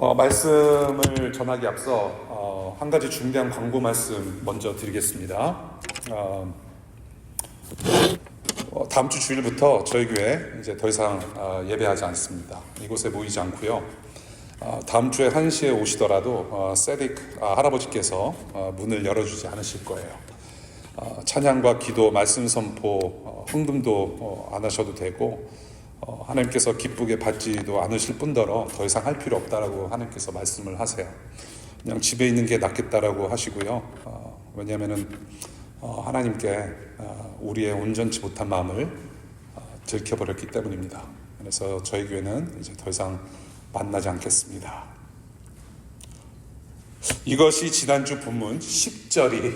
말씀을 전하기 앞서 한 가지 중대한 광고 말씀 먼저 드리겠습니다. 다음 주 주일부터 저희 교회 이제 더 이상 예배하지 않습니다. 이곳에 모이지 않고요. 다음 주에 1시에 오시더라도 세딕 할아버지께서 문을 열어주지 않으실 거예요. 찬양과 기도, 말씀 선포, 헌금도 안 하셔도 되고 하나님께서 기쁘게 받지도 않으실 뿐더러 더 이상 할 필요 없다라고 하나님께서 말씀을 하세요. 그냥 집에 있는 게 낫겠다라고 하시고요. 왜냐하면은 하나님께 우리의 온전치 못한 마음을 들켜버렸기 때문입니다. 그래서 저희 교회는 이제 더 이상 만나지 않겠습니다. 이것이 지난주 본문 10절이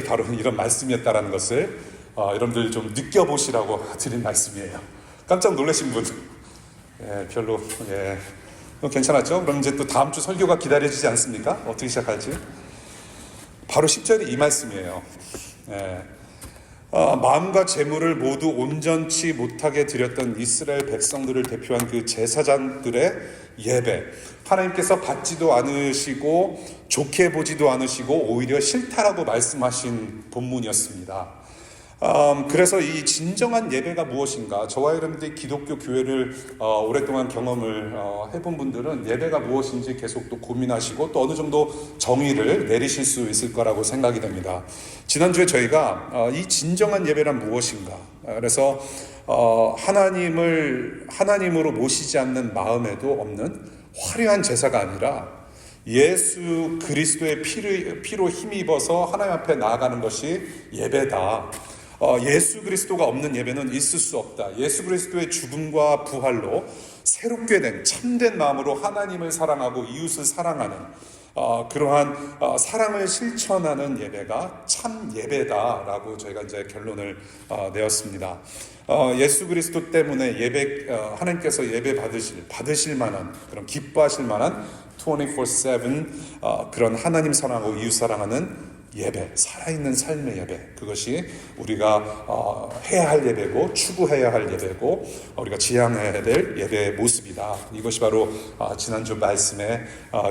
바로 이런 말씀이었다라는 것을 여러분들 좀 느껴보시라고 드린 말씀이에요. 깜짝 놀라신 분 별로 괜찮았죠? 그럼 이제 또 다음 주 설교가 기다려지지 않습니까? 어떻게 시작할지? 바로 10절이 이 말씀이에요. 마음과 재물을 모두 온전치 못하게 드렸던 이스라엘 백성들을 대표한 그 제사장들의 예배, 하나님께서 받지도 않으시고 좋게 보지도 않으시고 오히려 싫다라고 말씀하신 본문이었습니다. 그래서 이 진정한 예배가 무엇인가, 저와 여러분들이 기독교 교회를 오랫동안 경험을 해본 분들은 예배가 무엇인지 계속 또 고민하시고 또 어느 정도 정의를 내리실 수 있을 거라고 생각이 됩니다. 지난주에 저희가 이 진정한 예배란 무엇인가, 그래서 하나님으로 모시지 않는 마음에도 없는 화려한 제사가 아니라 예수 그리스도의 피로 힘입어서 하나님 앞에 나아가는 것이 예배다. 예수 그리스도가 없는 예배는 있을 수 없다. 예수 그리스도의 죽음과 부활로 새롭게 된 참된 마음으로 하나님을 사랑하고 이웃을 사랑하는 그러한 사랑을 실천하는 예배가 참 예배다라고 저희가 이제 결론을 내었습니다. 예수 그리스도 때문에 하나님께서 예배 받으실 만한, 그런 기뻐하실 만한 24/7 그런 하나님 사랑하고 이웃 사랑하는 예배, 살아있는 삶의 예배, 그것이 우리가 해야 할 예배고 추구해야 할 예배고 우리가 지향해야 될 예배의 모습이다. 이것이 바로 지난주 말씀의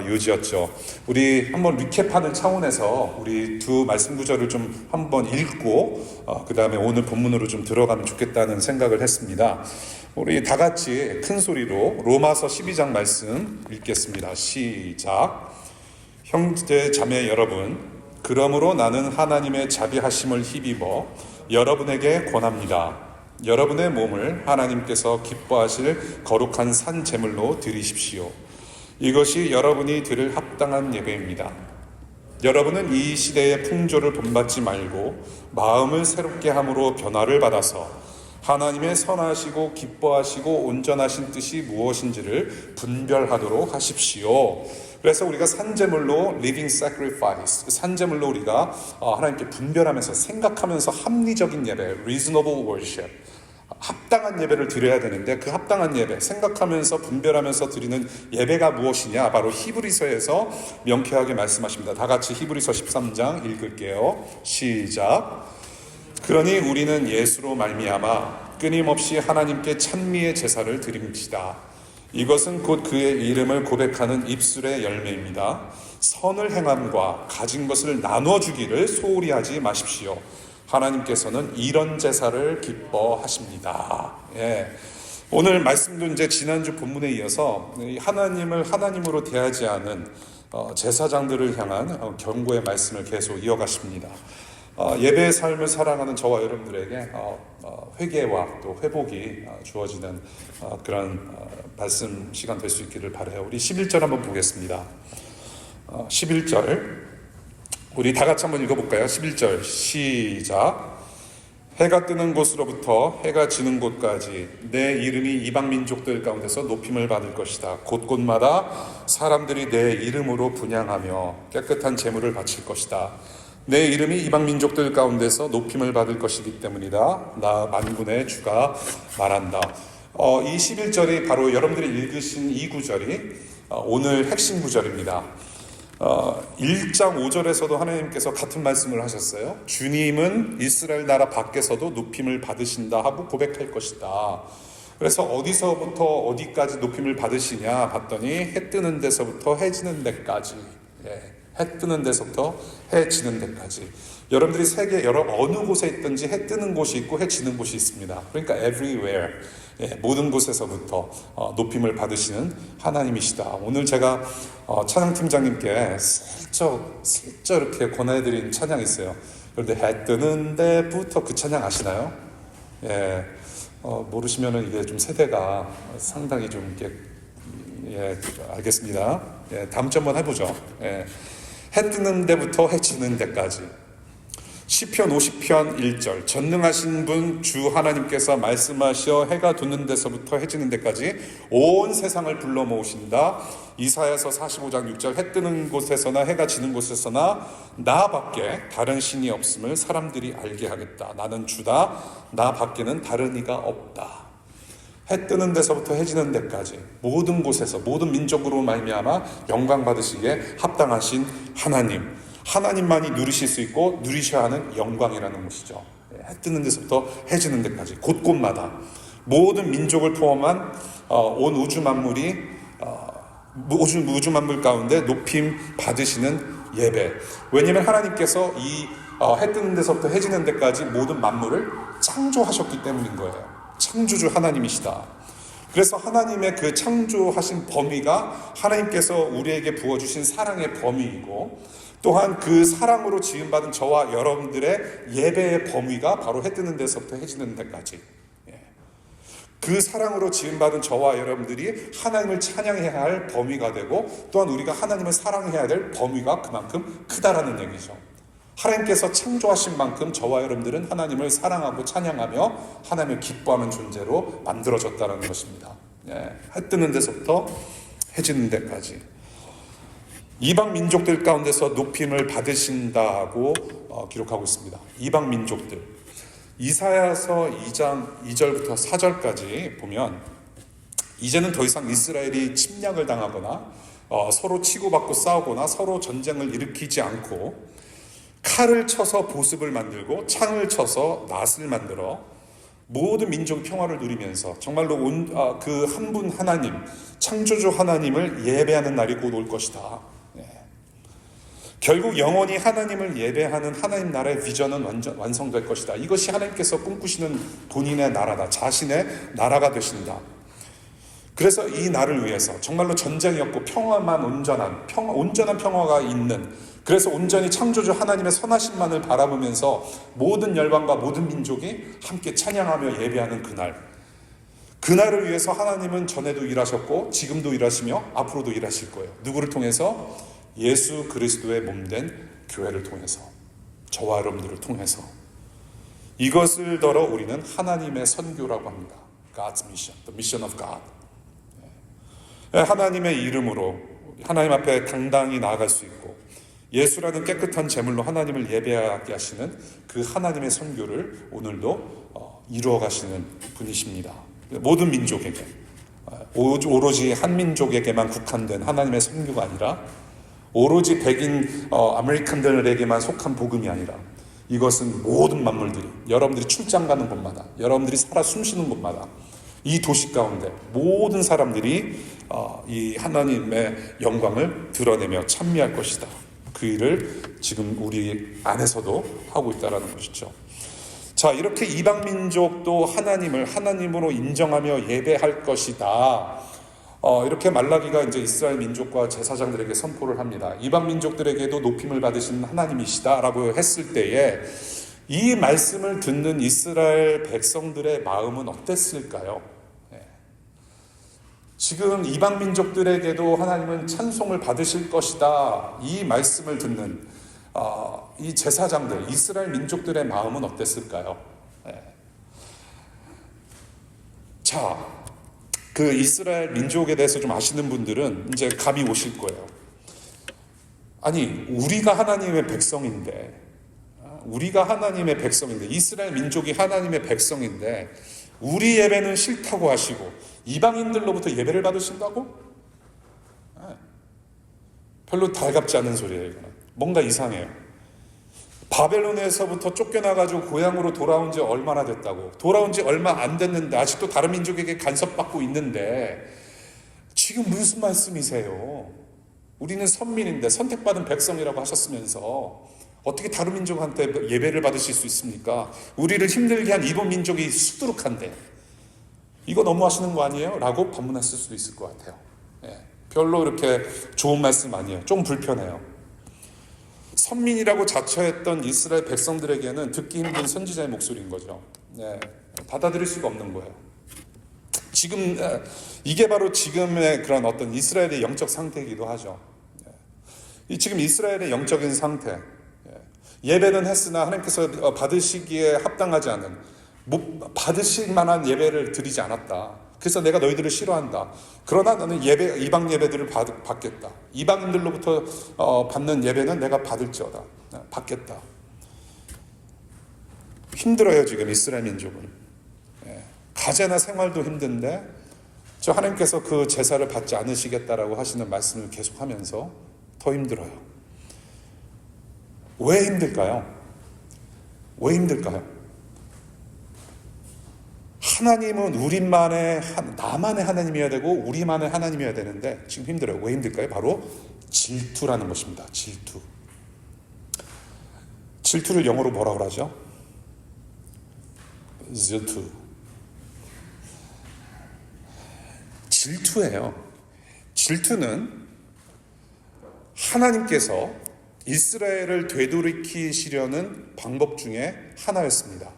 요지였죠. 우리 한번 리캡하는 차원에서 우리 두 말씀 구절을 좀 한번 읽고 그 다음에 오늘 본문으로 좀 들어가면 좋겠다는 생각을 했습니다. 우리 다 같이 큰 소리로 로마서 12장 말씀 읽겠습니다. 시작. 형제 자매 여러분, 그러므로 나는 하나님의 자비하심을 힘입어 여러분에게 권합니다. 여러분의 몸을 하나님께서 기뻐하실 거룩한 산 제물로 드리십시오. 이것이 여러분이 드릴 합당한 예배입니다. 여러분은 이 시대의 풍조를 본받지 말고 마음을 새롭게 함으로 변화를 받아서 하나님의 선하시고 기뻐하시고 온전하신 뜻이 무엇인지를 분별하도록 하십시오. 그래서 우리가 산제물로 living sacrifice, 산제물로 우리가 하나님께 분별하면서 생각하면서 합리적인 예배, reasonable worship, 합당한 예배를 드려야 되는데 그 합당한 예배, 생각하면서 분별하면서 드리는 예배가 무엇이냐, 바로 히브리서에서 명쾌하게 말씀하십니다. 다 같이 히브리서 13장 읽을게요. 시작. 그러니 우리는 예수로 말미암아 끊임없이 하나님께 찬미의 제사를 드립시다. 이것은 곧 그의 이름을 고백하는 입술의 열매입니다. 선을 행함과 가진 것을 나눠주기를 소홀히 하지 마십시오. 하나님께서는 이런 제사를 기뻐하십니다. 오늘 말씀도 이제 지난주 본문에 이어서 하나님을 하나님으로 대하지 않은 제사장들을 향한 경고의 말씀을 계속 이어가십니다. 예배의 삶을 살아가는 저와 여러분들에게 회개와 또 회복이 주어지는 그런 말씀 시간 될 수 있기를 바라요. 우리 11절 한번 보겠습니다. 11절 우리 다 같이 한번 읽어볼까요? 11절 시작. 해가 뜨는 곳으로부터 해가 지는 곳까지 내 이름이 이방 민족들 가운데서 높임을 받을 것이다. 곳곳마다 사람들이 내 이름으로 분향하며 깨끗한 제물을 바칠 것이다. 내 이름이 이방 민족들 가운데서 높임을 받을 것이기 때문이다. 나 만군의 주가 말한다. 이 11절이 바로 여러분들이 읽으신 이 구절이 오늘 핵심 구절입니다. 1장 5절에서도 하나님께서 같은 말씀을 하셨어요. 주님은 이스라엘 나라 밖에서도 높임을 받으신다 하고 고백할 것이다. 그래서 어디서부터 어디까지 높임을 받으시냐 봤더니 해 뜨는 데서부터 해 지는 데까지. 해 뜨는 데서부터 해 지는 데까지. 여러분들이 세계 여러 어느 곳에 있든지 해 뜨는 곳이 있고 해 지는 곳이 있습니다. 그러니까 everywhere, 모든 곳에서부터 높임을 받으시는 하나님이시다. 오늘 제가 찬양팀장님께 슬쩍 이렇게 권해드린 찬양이 있어요. 그런데 해 뜨는 데부터 그 찬양 아시나요? 모르시면은 이게 좀 세대가 상당히 좀 이렇게 알겠습니다. 다음 주 한번 해보죠. 해 뜨는 데부터 해 지는 데까지. 시편 50편 1절 전능하신 분 주 하나님께서 말씀하셔 해가 돋는 데서부터 해 지는 데까지 온 세상을 불러 모으신다. 이사야서 45장 6절 해 뜨는 곳에서나 해가 지는 곳에서나 나 밖에 다른 신이 없음을 사람들이 알게 하겠다. 나는 주다. 나 밖에는 다른 이가 없다. 해 뜨는 데서부터 해 지는 데까지 모든 곳에서 모든 민족으로 말미암아 영광 받으시기에 합당하신 하나님만이 누리실 수 있고 누리셔야 하는 영광이라는 것이죠. 해 뜨는 데서부터 해 지는 데까지 곳곳마다 모든 민족을 포함한 온 우주 만물이 우주 만물 가운데 높임 받으시는 예배. 왜냐하면 하나님께서 이 해 뜨는 데서부터 해 지는 데까지 모든 만물을 창조하셨기 때문인 거예요. 창조주 하나님이시다. 그래서 하나님의 그 창조하신 범위가 하나님께서 우리에게 부어주신 사랑의 범위이고, 또한 그 사랑으로 지음받은 저와 여러분들의 예배의 범위가 바로 해 뜨는 데서부터 해 지는 데까지, 그 사랑으로 지음받은 저와 여러분들이 하나님을 찬양해야 할 범위가 되고, 또한 우리가 하나님을 사랑해야 될 범위가 그만큼 크다라는 얘기죠. 하나님께서 창조하신 만큼 저와 여러분들은 하나님을 사랑하고 찬양하며 하나님을 기뻐하는 존재로 만들어졌다는 것입니다. 해 뜨는 데서부터 해 지는 데까지 이방 민족들 가운데서 높임을 받으신다고 기록하고 있습니다. 이방 민족들, 이사야서 2장 2절부터 4절까지 보면 이제는 더 이상 이스라엘이 침략을 당하거나 서로 치고받고 싸우거나 서로 전쟁을 일으키지 않고 칼을 쳐서 보습을 만들고 창을 쳐서 낫을 만들어 모든 민족의 평화를 누리면서 정말로 그 한 분 하나님, 창조주 하나님을 예배하는 날이 곧 올 것이다. 결국 영원히 하나님을 예배하는 하나님 나라의 비전은 완성될 것이다. 이것이 하나님께서 꿈꾸시는 본인의 나라다. 자신의 나라가 되신다. 그래서 이 날을 위해서 정말로 전쟁이 없고 평화만 온전한 평화가 있는, 그래서 온전히 창조주 하나님의 선하심만을 바라보면서 모든 열방과 모든 민족이 함께 찬양하며 예배하는 그날을 위해서 하나님은 전에도 일하셨고 지금도 일하시며 앞으로도 일하실 거예요. 누구를 통해서? 예수 그리스도의 몸된 교회를 통해서, 저와 여러분들을 통해서. 이것을 더러 우리는 하나님의 선교라고 합니다. God's mission, the mission of God. 하나님의 이름으로 하나님 앞에 당당히 나아갈 수 있고 예수라는 깨끗한 제물로 하나님을 예배하게 하시는 그 하나님의 선교를 오늘도 이루어 가시는 분이십니다. 모든 민족에게, 오로지 한 민족에게만 국한된 하나님의 선교가 아니라 오로지 백인 아메리칸들에게만 속한 복음이 아니라 이것은 모든 만물들이, 여러분들이 출장 가는 곳마다, 여러분들이 살아 숨쉬는 곳마다, 이 도시 가운데 모든 사람들이 이 하나님의 영광을 드러내며 찬미할 것이다. 그 일을 지금 우리 안에서도 하고 있다는 것이죠. 자, 이렇게 이방 민족도 하나님을 하나님으로 인정하며 예배할 것이다. 이렇게 말라기가 이제 이스라엘 민족과 제사장들에게 선포를 합니다. 이방 민족들에게도 높임을 받으신 하나님이시다라고 했을 때에 이 말씀을 듣는 이스라엘 백성들의 마음은 어땠을까요? 지금 이방 민족들에게도 하나님은 찬송을 받으실 것이다, 이 말씀을 듣는 이 제사장들, 이스라엘 민족들의 마음은 어땠을까요? 자, 그 이스라엘 민족에 대해서 좀 아시는 분들은 이제 감이 오실 거예요. 아니, 우리가 하나님의 백성인데, 이스라엘 민족이 하나님의 백성인데 우리 예배는 싫다고 하시고 이방인들로부터 예배를 받으신다고? 별로 달갑지 않은 소리예요. 이거는 뭔가 이상해요. 바벨론에서부터 쫓겨나가지고 고향으로 돌아온 지 얼마나 됐다고. 돌아온 지 얼마 안 됐는데 아직도 다른 민족에게 간섭받고 있는데 지금 무슨 말씀이세요? 우리는 선민인데 선택받은 백성이라고 하셨으면서 어떻게 다른 민족한테 예배를 받으실 수 있습니까? 우리를 힘들게 한 이번 민족이 수두룩한데 이거 너무하시는 거 아니에요? 라고 반문했을 수도 있을 것 같아요. 별로 이렇게 좋은 말씀 아니에요. 좀 불편해요. 선민이라고 자처했던 이스라엘 백성들에게는 듣기 힘든 선지자의 목소리인 거죠. 받아들일 수가 없는 거예요. 지금 이게 바로 지금의 그런 어떤 이스라엘의 영적 상태이기도 하죠. 지금 이스라엘의 영적인 상태, 예배는 했으나 하나님께서 받으시기에 합당하지 않은, 못 받으실 만한 예배를 드리지 않았다. 그래서 내가 너희들을 싫어한다. 그러나 너는 이방 예배들을 받겠다. 이방인들로부터 받는 예배는 내가 받을지어다. 받겠다. 힘들어요 지금 이스라엘 민족은. 가제나 생활도 힘든데 저 하나님께서 그 제사를 받지 않으시겠다라고 하시는 말씀을 계속하면서 더 힘들어요. 왜 힘들까요? 왜 힘들까요? 하나님은 나만의 하나님이어야 되고 우리만의 하나님이어야 되는데 지금 힘들어요. 왜 힘들까요? 바로 질투라는 것입니다. 질투. 질투를 영어로 뭐라고 하죠? 질투. 질투예요. 질투는 하나님께서 이스라엘을 되돌이키시려는 방법 중에 하나였습니다.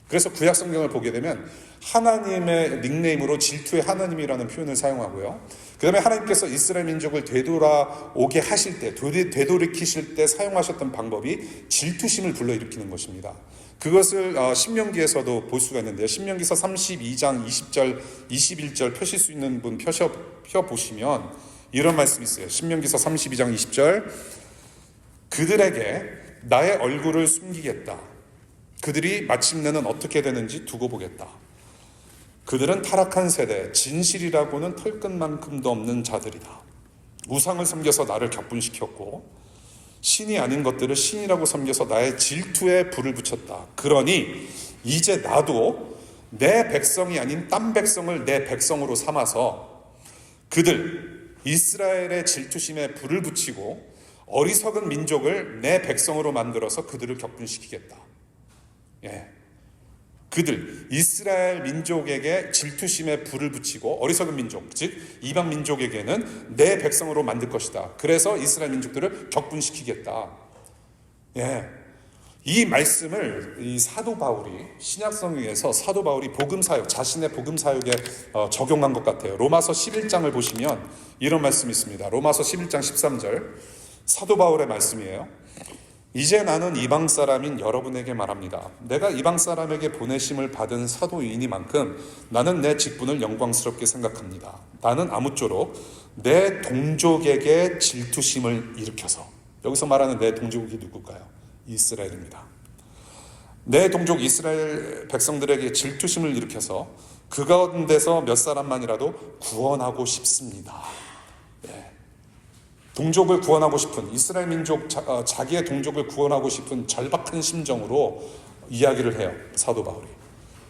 그래서 구약 성경을 보게 되면 하나님의 닉네임으로 질투의 하나님이라는 표현을 사용하고요. 그 다음에 하나님께서 이스라엘 민족을 되돌아오게 하실 때, 되돌이키실 때 사용하셨던 방법이 질투심을 불러일으키는 것입니다. 그것을 신명기에서도 볼 수가 있는데요. 신명기서 32장 20절, 21절 펴실 수 있는 분 펴보시면 이런 말씀이 있어요. 신명기서 32장 20절, 그들에게 나의 얼굴을 숨기겠다. 그들이 마침내는 어떻게 되는지 두고 보겠다. 그들은 타락한 세대, 진실이라고는 털끝만큼도 없는 자들이다. 우상을 섬겨서 나를 격분시켰고 신이 아닌 것들을 신이라고 섬겨서 나의 질투에 불을 붙였다. 그러니 이제 나도 내 백성이 아닌 딴 백성을 내 백성으로 삼아서 그들 이스라엘의 질투심에 불을 붙이고 어리석은 민족을 내 백성으로 만들어서 그들을 격분시키겠다. 그들 이스라엘 민족에게 질투심에 불을 붙이고 어리석은 민족, 즉 이방 민족에게는 내 백성으로 만들 것이다. 그래서 이스라엘 민족들을 격분시키겠다. 이 말씀을 이 사도 바울이 신약성경에서 사도 바울이 복음 사역, 자신의 복음 사역에 적용한 것 같아요. 로마서 11장을 보시면 이런 말씀이 있습니다. 로마서 11장 13절 사도 바울의 말씀이에요. 이제 나는 이방 사람인 여러분에게 말합니다. 내가 이방 사람에게 보내심을 받은 사도이니만큼 나는 내 직분을 영광스럽게 생각합니다. 나는 아무쪼록 내 동족에게 질투심을 일으켜서, 여기서 말하는 내 동족이 누굴까요? 이스라엘입니다. 내 동족 이스라엘 백성들에게 질투심을 일으켜서 그 가운데서 몇 사람만이라도 구원하고 싶습니다. 동족을 구원하고 싶은, 이스라엘 민족 자기의 동족을 구원하고 싶은 절박한 심정으로 이야기를 해요. 사도 바울이.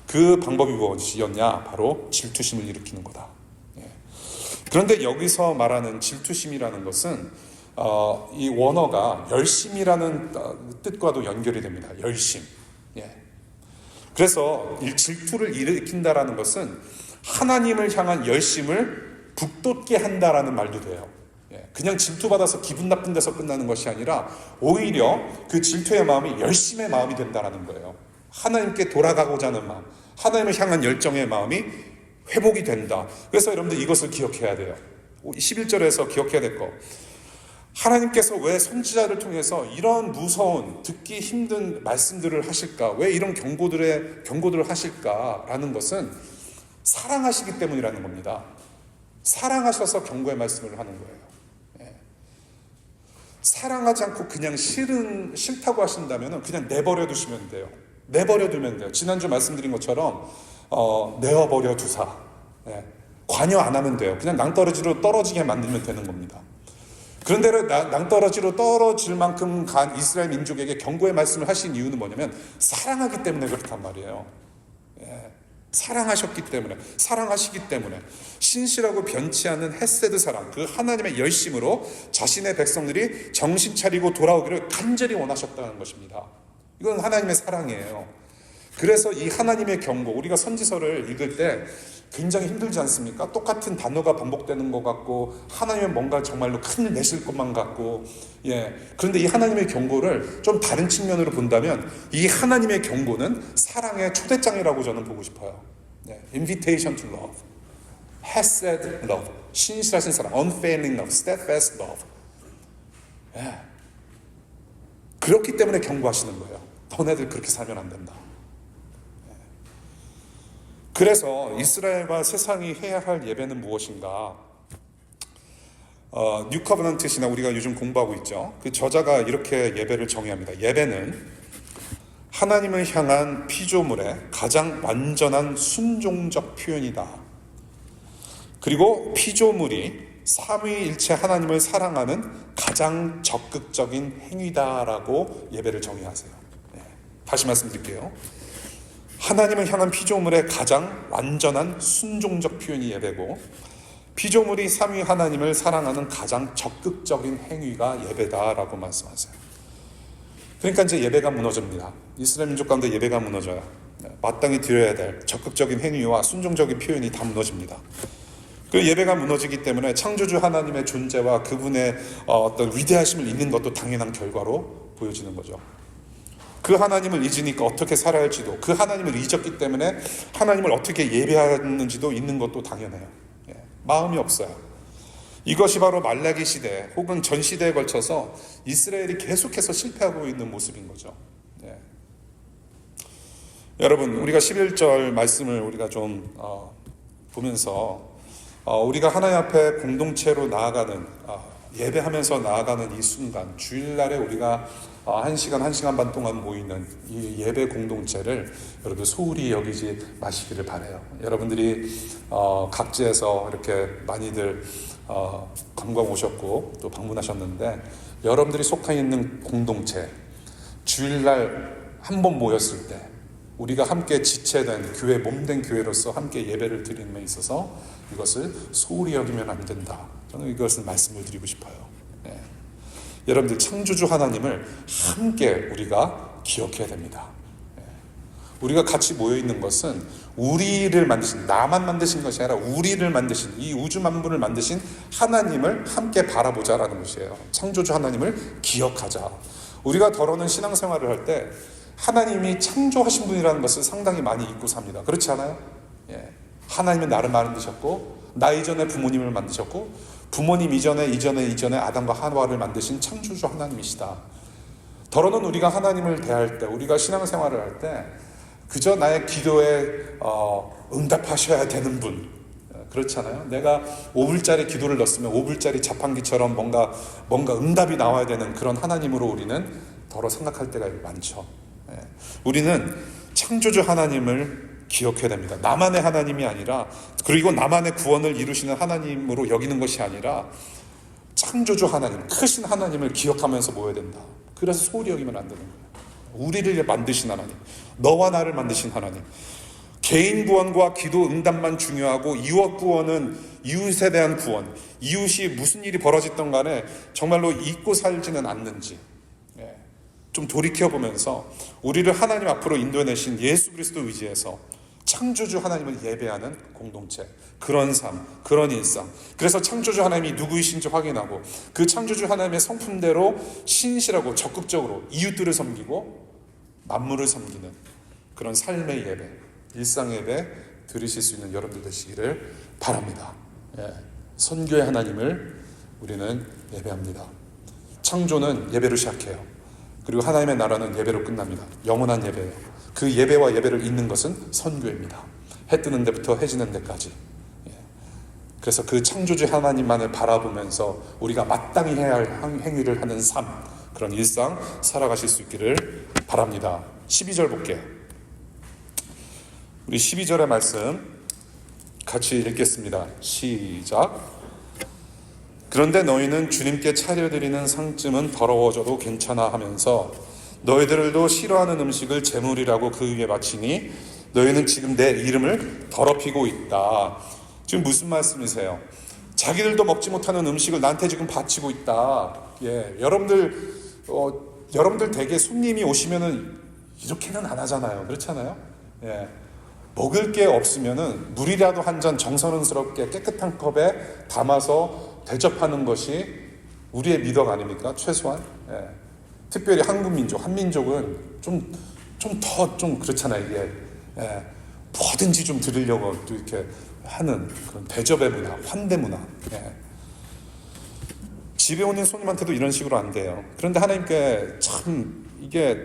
그 방법이 무엇이었냐? 바로 질투심을 일으키는 거다. 그런데 여기서 말하는 질투심이라는 것은 이 원어가 열심이라는 뜻과도 연결이 됩니다. 열심. 그래서 이 질투를 일으킨다라는 것은 하나님을 향한 열심을 북돋게 한다라는 말도 돼요. 그냥 질투받아서 기분 나쁜 데서 끝나는 것이 아니라 오히려 그 질투의 마음이 열심의 마음이 된다는 거예요. 하나님께 돌아가고자 하는 마음, 하나님을 향한 열정의 마음이 회복이 된다. 그래서 여러분들 이것을 기억해야 돼요. 11절에서 기억해야 될 거. 하나님께서 왜 선지자를 통해서 이런 무서운 듣기 힘든 말씀들을 하실까? 왜 이런 경고들을 하실까라는 것은 사랑하시기 때문이라는 겁니다. 사랑하셔서 경고의 말씀을 하는 거예요. 사랑하지 않고 그냥 싫다고 하신다면 그냥 내버려 두시면 돼요. 내버려 두면 돼요. 지난주 말씀드린 것처럼 내어버려 두사. 관여 안 하면 돼요. 그냥 낭떠러지로 떨어지게 만들면 되는 겁니다. 그런데 낭떠러지로 떨어질 만큼 간 이스라엘 민족에게 경고의 말씀을 하신 이유는 뭐냐면 사랑하기 때문에 그렇단 말이에요. 예, 사랑하셨기 때문에, 사랑하시기 때문에 신실하고 변치 않는 헤세드 사랑, 그 하나님의 열심으로 자신의 백성들이 정신 차리고 돌아오기를 간절히 원하셨다는 것입니다. 이건 하나님의 사랑이에요. 그래서 이 하나님의 경고, 우리가 선지서를 읽을 때 굉장히 힘들지 않습니까? 똑같은 단어가 반복되는 것 같고 하나님은 뭔가 정말로 큰일 내실 것만 같고, 그런데 이 하나님의 경고를 좀 다른 측면으로 본다면 이 하나님의 경고는 사랑의 초대장이라고 저는 보고 싶어요. Invitation to love, Hesed love, 신실하신 사랑, Unfailing love, Steadfast love. 그렇기 때문에 경고하시는 거예요. 너네들 그렇게 살면 안 된다. 그래서 이스라엘과 세상이 해야 할 예배는 무엇인가? 뉴 커버넌트시나 우리가 요즘 공부하고 있죠. 그 저자가 이렇게 예배를 정의합니다. 예배는 하나님을 향한 피조물의 가장 완전한 순종적 표현이다. 그리고 피조물이 삼위일체 하나님을 사랑하는 가장 적극적인 행위다라고 예배를 정의하세요. 다시 말씀드릴게요. 하나님을 향한 피조물의 가장 완전한 순종적 표현이 예배고, 피조물이 삼위 하나님을 사랑하는 가장 적극적인 행위가 예배다라고 말씀하세요. 그러니까 이제 예배가 무너집니다. 이스라엘 민족 가운데 예배가 무너져요. 마땅히 드려야 될 적극적인 행위와 순종적인 표현이 다 무너집니다. 그 예배가 무너지기 때문에 창조주 하나님의 존재와 그분의 어떤 위대하심을 잊는 것도 당연한 결과로 보여지는 거죠. 그 하나님을 잊으니까 어떻게 살아야 할지도, 그 하나님을 잊었기 때문에 하나님을 어떻게 예배하는지도 잊는 것도 당연해요. 마음이 없어요. 이것이 바로 말라기 시대 혹은 전 시대에 걸쳐서 이스라엘이 계속해서 실패하고 있는 모습인 거죠. 여러분, 우리가 11절 말씀을 우리가 좀 보면서 우리가 하나님 앞에 공동체로 나아가는, 예배하면서 나아가는 이 순간, 주일날에 우리가 1시간 반 동안 모이는 이 예배 공동체를 여러분 소홀히 여기지 마시기를 바라요. 여러분들이 각지에서 이렇게 많이들 관광 오셨고 또 방문하셨는데, 여러분들이 속해 있는 공동체, 주일날 한 번 모였을 때 우리가 함께 지체된 교회, 몸된 교회로서 함께 예배를 드리는 데 있어서 이것을 소홀히 여기면 안 된다. 저는 이것을 말씀을 드리고 싶어요. 여러분들, 창조주 하나님을 함께 우리가 기억해야 됩니다. 우리가 같이 모여있는 것은 우리를 만드신, 나만 만드신 것이 아니라 우리를 만드신, 이 우주 만물을 만드신 하나님을 함께 바라보자라는 것이에요. 창조주 하나님을 기억하자. 우리가 더러는 신앙생활을 할 때 하나님이 창조하신 분이라는 것을 상당히 많이 잊고 삽니다. 그렇지 않아요? 하나님은 나를 만드셨고, 나 이전에 부모님을 만드셨고, 부모님 이전에 아담과 하와를 만드신 창조주 하나님이시다. 더러는 우리가 하나님을 대할 때, 우리가 신앙생활을 할 때 그저 나의 기도에 응답하셔야 되는 분, 그렇잖아요. 내가 5불짜리 기도를 넣었으면 5불짜리 자판기처럼 뭔가 응답이 나와야 되는 그런 하나님으로 우리는 더러 생각할 때가 많죠. 우리는 창조주 하나님을 기억해야 됩니다. 나만의 하나님이 아니라, 그리고 나만의 구원을 이루시는 하나님으로 여기는 것이 아니라 창조주 하나님, 크신 하나님을 기억하면서 모여야 된다. 그래서 소홀히 여기면 안 되는 거예요. 우리를 만드신 하나님, 너와 나를 만드신 하나님. 개인 구원과 기도 응답만 중요하고, 이웃 구원은 이웃에 대한 구원, 이웃이 무슨 일이 벌어졌던 간에 정말로 잊고 살지는 않는지 좀 돌이켜보면서 우리를 하나님 앞으로 인도해내신 예수 그리스도 의지해서 창조주 하나님을 예배하는 공동체, 그런 삶, 그런 일상. 그래서 창조주 하나님이 누구이신지 확인하고 그 창조주 하나님의 성품대로 신실하고 적극적으로 이웃들을 섬기고 만물을 섬기는 그런 삶의 예배, 일상 예배 들으실 수 있는 여러분들 되시기를 바랍니다. 선교의 하나님을 우리는 예배합니다. 창조는 예배로 시작해요. 그리고 하나님의 나라는 예배로 끝납니다. 영원한 예배예요. 그 예배와 예배를 잇는 것은 선교입니다. 해 뜨는 데부터 해 지는 데까지. 그래서 그 창조주 하나님만을 바라보면서 우리가 마땅히 해야 할 행위를 하는 삶, 그런 일상 살아가실 수 있기를 바랍니다. 12절 볼게요. 우리 12절의 말씀 같이 읽겠습니다. 시작. 그런데 너희는 주님께 차려드리는 상쯤은 더러워져도 괜찮아 하면서 너희들도 싫어하는 음식을 제물이라고 그 위에 바치니 너희는 지금 내 이름을 더럽히고 있다. 지금 무슨 말씀이세요? 자기들도 먹지 못하는 음식을 나한테 지금 바치고 있다. 여러분들 댁에 손님이 오시면은 이렇게는 안 하잖아요. 그렇잖아요? 먹을 게 없으면은 물이라도 한 잔 정성스럽게 깨끗한 컵에 담아서 대접하는 것이 우리의 미덕 아닙니까? 최소한. 특별히 한민족은 좀 그렇잖아요. 이게 뭐든지 좀 드리려고 또 이렇게 하는 그런 대접의 문화, 환대 문화. 집에 오는 손님한테도 이런 식으로 안 돼요. 그런데 하나님께 참 이게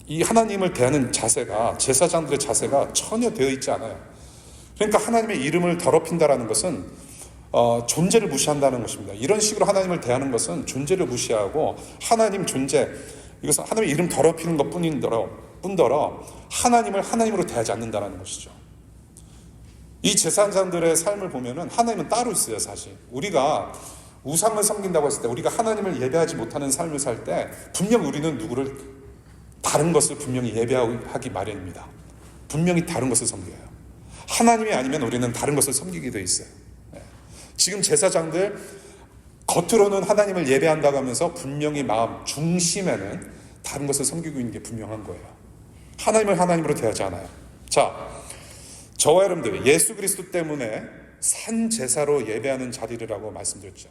이 하나님을 대하는 자세가, 제사장들의 자세가 전혀 되어 있지 않아요. 그러니까 하나님의 이름을 더럽힌다라는 것은 존재를 무시한다는 것입니다. 이런 식으로 하나님을 대하는 것은 존재를 무시하고 하나님 존재, 이것은 하나님의 이름 더럽히는 것 뿐더러 하나님을 하나님으로 대하지 않는다는 것이죠. 이 제사장들의 삶을 보면은 하나님은 따로 있어요. 사실 우리가 우상을 섬긴다고 했을 때, 우리가 하나님을 예배하지 못하는 삶을 살 때 분명 우리는 누구를, 다른 것을 분명히 예배하기 마련입니다. 분명히 다른 것을 섬겨요. 하나님이 아니면 우리는 다른 것을 섬기게 돼 있어요. 지금 제사장들 겉으로는 하나님을 예배한다고 하면서 분명히 마음 중심에는 다른 것을 섬기고 있는 게 분명한 거예요. 하나님을 하나님으로 대하지 않아요. 자, 저와 여러분들이 예수 그리스도 때문에 산 제사로 예배하는 자리라고 말씀드렸죠.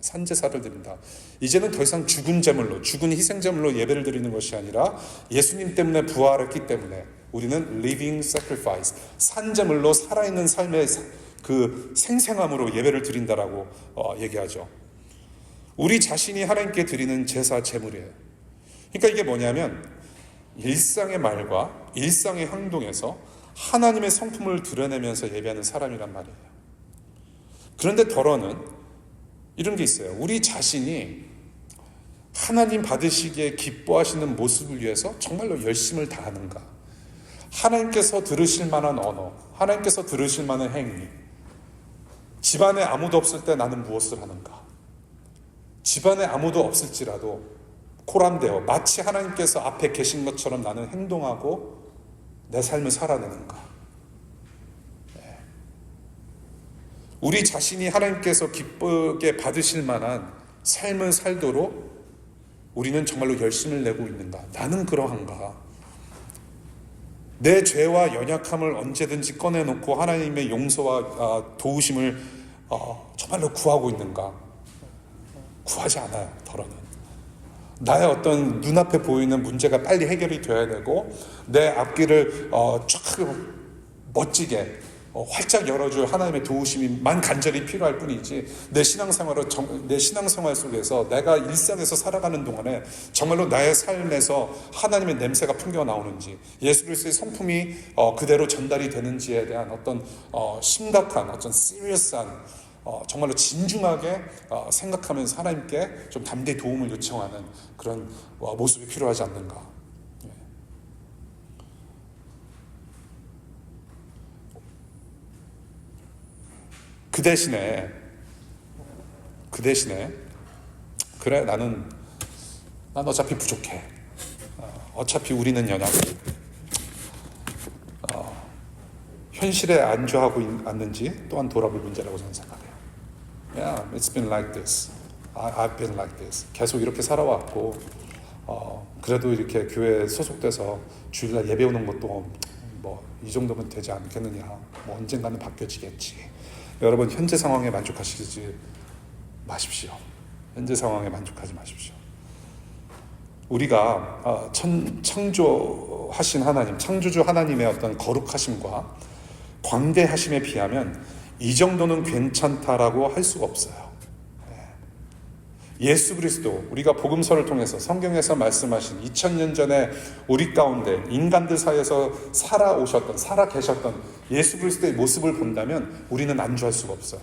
산 제사를 드린다. 이제는 더 이상 죽은 제물로, 죽은 희생 제물로 예배를 드리는 것이 아니라 예수님 때문에 부활했기 때문에 우리는 living sacrifice, 산 제물로 살아있는 삶의 그 생생함으로 예배를 드린다라고 얘기하죠. 우리 자신이 하나님께 드리는 제사 제물이에요. 그러니까 이게 뭐냐면 일상의 말과 일상의 행동에서 하나님의 성품을 드러내면서 예배하는 사람이란 말이에요. 그런데 더러는 이런 게 있어요. 우리 자신이 하나님 받으시기에 기뻐하시는 모습을 위해서 정말로 열심을 다하는가? 하나님께서 들으실 만한 언어, 하나님께서 들으실 만한 행위, 집안에 아무도 없을 때 나는 무엇을 하는가? 집안에 아무도 없을지라도 코람되어 마치 하나님께서 앞에 계신 것처럼 나는 행동하고 내 삶을 살아내는가? 우리 자신이 하나님께서 기쁘게 받으실 만한 삶을 살도록 우리는 정말로 열심을 내고 있는가? 나는 그러한가? 내 죄와 연약함을 언제든지 꺼내놓고 하나님의 용서와 도우심을 정말로 구하고 있는가? 구하지 않아요. 더러는 나의 어떤 눈앞에 보이는 문제가 빨리 해결이 되어야 되고 내 앞길을 쫙 멋지게 활짝 열어줄 하나님의 도우심이만 간절히 필요할 뿐이지, 내 신앙생활 속에서 내가 일상에서 살아가는 동안에 정말로 나의 삶에서 하나님의 냄새가 풍겨 나오는지, 예수 그리스도의 성품이 그대로 전달이 되는지에 대한 어떤 심각한, 어떤 시리어스한, 정말로 진중하게 생각하면서 하나님께 좀 담대히 도움을 요청하는 그런 모습이 필요하지 않는가. 그 대신에 그래, 난 어차피 부족해. 어차피 우리는 연약해. 현실에 안주하고 있는지 또한 돌아볼 문제라고 저는 생각해요. Yeah, it's been like this. I've been like this. 계속 이렇게 살아왔고, 그래도 이렇게 교회에 소속돼서 주일날 예배 오는 것도 뭐 이 정도면 되지 않겠느냐. 뭐 언젠가는 바뀌어지겠지. 여러분, 현재 상황에 만족하시지 마십시오. 현재 상황에 만족하지 마십시오. 우리가 창조하신 하나님, 창조주 하나님의 어떤 거룩하심과 광대하심에 비하면 이 정도는 괜찮다라고 할 수가 없어요. 예수 그리스도, 우리가 복음서를 통해서 성경에서 말씀하신 2000년 전에 우리 가운데 인간들 사이에서 살아 계셨던 예수 그리스도의 모습을 본다면 우리는 안주할 수가 없어요.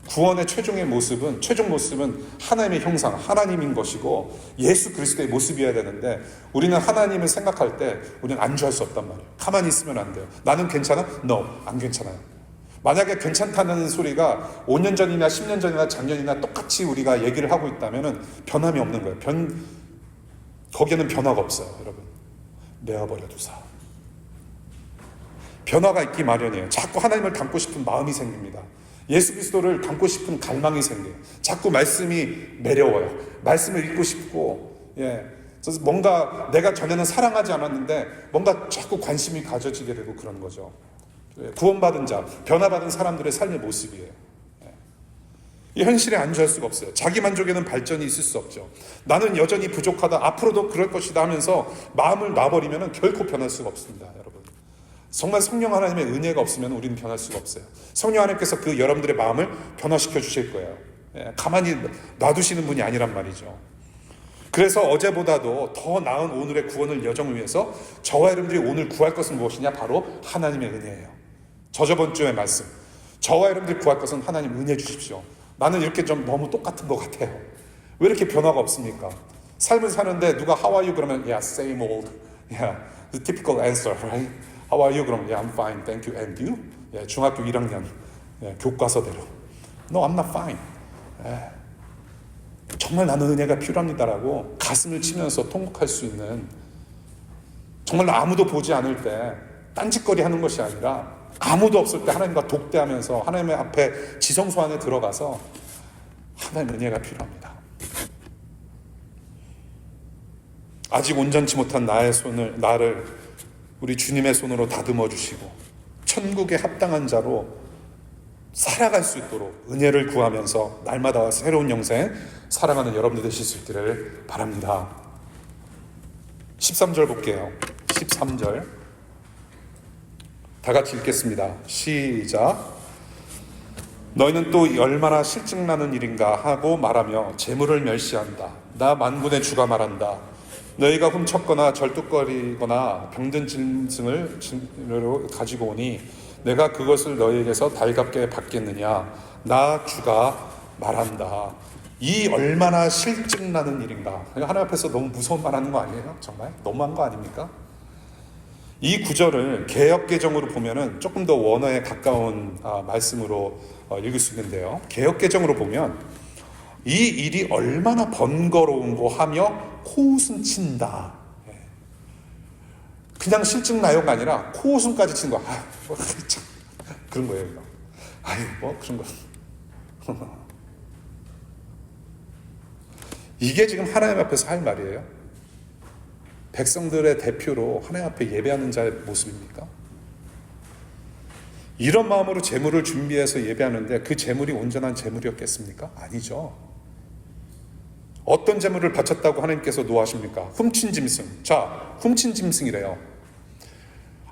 구원의 최종 모습은 하나님의 형상, 하나님인 것이고 예수 그리스도의 모습이어야 되는데, 우리는 하나님을 생각할 때 우리는 안주할 수 없단 말이에요. 가만히 있으면 안 돼요. 나는 괜찮아? No, 안 괜찮아요. 만약에 괜찮다는 소리가 5년 전이나 10년 전이나 작년이나 똑같이 우리가 얘기를 하고 있다면 변함이 없는 거예요. 거기에는 변화가 없어요, 여러분. 내어버려 두사. 변화가 있기 마련이에요. 자꾸 하나님을 닮고 싶은 마음이 생깁니다. 예수 그리스도를 닮고 싶은 갈망이 생겨요. 자꾸 말씀이 매려워요. 말씀을 읽고 싶고, 그래서 뭔가 내가 전에는 사랑하지 않았는데 뭔가 자꾸 관심이 가져지게 되고 그런 거죠. 구원받은 자, 변화받은 사람들의 삶의 모습이에요. 이 현실에 안주할 수가 없어요. 자기 만족에는 발전이 있을 수 없죠. 나는 여전히 부족하다, 앞으로도 그럴 것이다 하면서 마음을 놔버리면 결코 변할 수가 없습니다, 여러분. 정말 성령 하나님의 은혜가 없으면 우리는 변할 수가 없어요. 성령 하나님께서 그 여러분들의 마음을 변화시켜 주실 거예요. 가만히 놔두시는 분이 아니란 말이죠. 그래서 어제보다도 더 나은 오늘의 구원을 여정을 위해서 저와 여러분들이 오늘 구할 것은 무엇이냐? 바로 하나님의 은혜예요. 저번 주의 말씀. 저와 여러분들이 구할 것은 하나님 은혜 주십시오. 나는 이렇게 좀 너무 똑같은 것 같아요. 왜 이렇게 변화가 없습니까? 삶을 사는데 누가 How are you? 그러면 Yeah, same old. Yeah, the typical answer, right? How are you? 그러면 Yeah, I'm fine, thank you. And you? Yeah, 중학교 1학년 교과서대로 No, I'm not fine. 정말 나는 은혜가 필요합니다라고 가슴을 치면서 통곡할 수 있는, 정말 아무도 보지 않을 때 딴짓거리 하는 것이 아니라 아무도 없을 때 하나님과 독대하면서 하나님의 앞에 지성소 안에 들어가서 하나님의 은혜가 필요합니다. 아직 온전치 못한 나를 우리 주님의 손으로 다듬어 주시고 천국에 합당한 자로 살아갈 수 있도록 은혜를 구하면서 날마다 새로운 영생 살아가는 여러분들 되실 수 있기를 바랍니다. 13절 볼게요. 13절 다 같이 읽겠습니다. 시작. 너희는 또 얼마나 실증나는 일인가 하고 말하며 재물을 멸시한다. 나 만군의 주가 말한다. 너희가 훔쳤거나 절뚝거리거나 병든 짐승을 가지고 오니 내가 그것을 너희에게서 달갑게 받겠느냐. 나 주가 말한다. 이 얼마나 실증나는 일인가. 하나님 앞에서 너무 무서운 말 하는 거 아니에요? 정말? 너무한 거 아닙니까? 이 구절을 개역개정으로 보면은 조금 더 원어에 가까운 말씀으로 읽을 수 있는데요. 개역개정으로 보면 이 일이 얼마나 번거로운고 하며 코웃음 친다. 그냥 실증나요가 아니라 코웃음까지 치는 거야. 뭐, 참, 그런 거예요. 이거. 뭐 그런 거. 이게 지금 하나님 앞에서 할 말이에요. 백성들의 대표로 하나님 앞에 예배하는 자의 모습입니까? 이런 마음으로 재물을 준비해서 예배하는데 그 재물이 온전한 재물이었겠습니까? 아니죠. 어떤 재물을 바쳤다고 하나님께서 노하십니까? 훔친 짐승. 자, 훔친 짐승이래요.